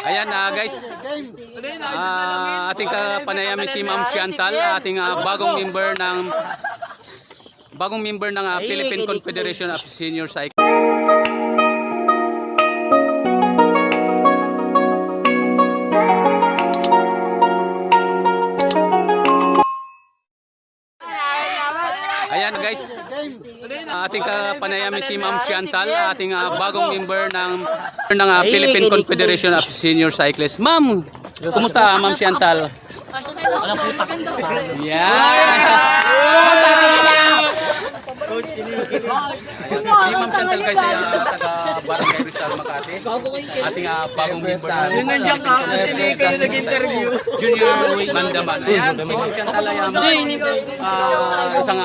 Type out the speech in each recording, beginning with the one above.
Ayan guys, ating kapanayam si Ma'am Chantal, ating bagong member ng Philippine Confederation of Senior Cyclists. Ayan guys, ating kapanayam si Ma'am Chantal, ating bagong member ng Philippine Confederation of Senior Cyclists. Ma'am, kumusta Ma'am Chantal? Si Ma'am Chantal guys ay taga Barangay Rizal, Makati. Ating bagong member Junior Mandaman. Ayan, si Ma'am Chantal ay isang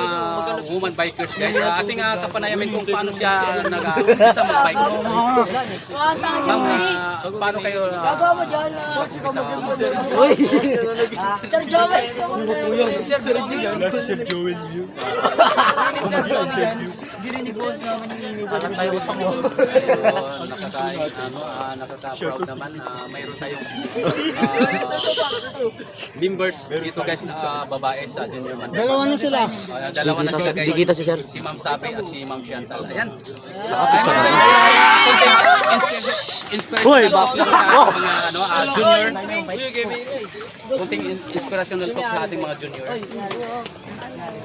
woman bikers guys. Ating kapanayamin kung paano siya nag-isa mag-bike. Ma'am, paano kayo Sir Joel. Sir Joel view. Nakaka-proud naman. Mayroon tayong members dito guys na babae sa Junior Mandaman. Dalawa na sila. Dalawa na sila guys. Dikita si Sir. Si Ma'am Sabi at si Ma'am Chantal. Ayan. Inspirational talk lang sa mga junior. Kunting inspirational talk sa ating mga junior.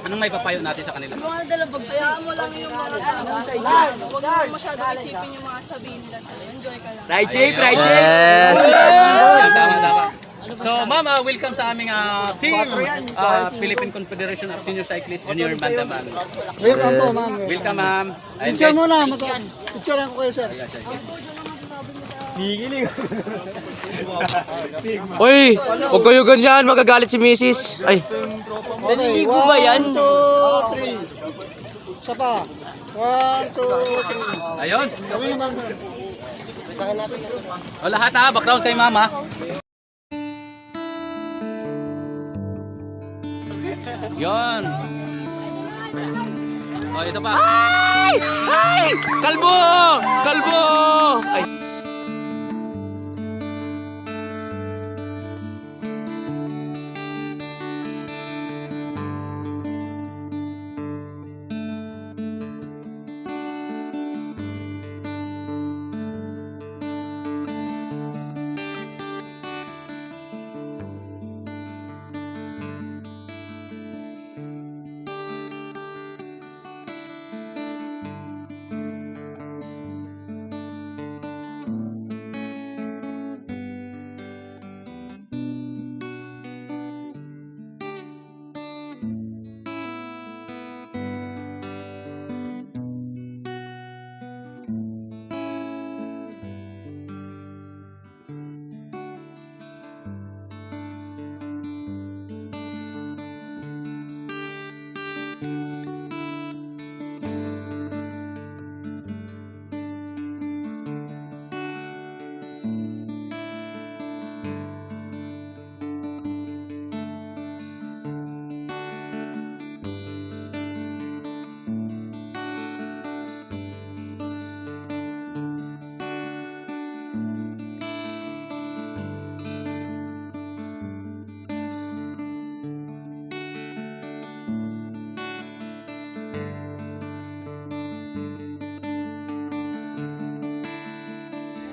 Anong may papayo natin sa kanila? Mga dalabag, hayaan mo lang yung mga tao. Huwag mo masyadong isipin yung mga sabihin nila sa'yo. Enjoy ka lang. Right shape, right shape. Tama. So ma'am, welcome sa aming team Philippine Confederation of Senior Cyclists Junior Mandaman. Welcome po, ma'am. Welcome ma'am. Ayun, Picture guys. muna. Picture ako kayo, sir. Uy, huwag kayo ganyan, magagalit si Mrs. Ay, Okay, Naliligo ba yan? 1, 2, 3. Isa pa. 1, 2, 3. Ayun. Kami naman. O lahat background kay mama. Yon. O ito pa. ay, kalbo, kalbo. Ay.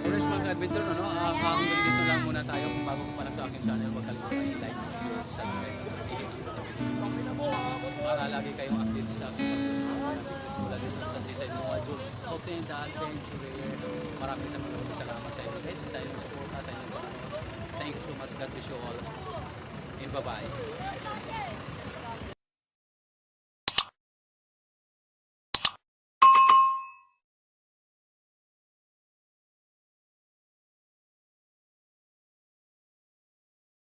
Oras mga adventure, hanggang dito lang muna tayo. Kung bago pa lang sa akin channel, huwag kalimutan i-like, share, subscribe, para lagi kayong update sa aking pagsusunod. Mula dito sa Seaside Noah Jules, Jose and the Adventurer. Maraming salamat sa inyo guys, sa inyong support, sa inyong panonood. Thank you so much. God bless you all. And bye-bye.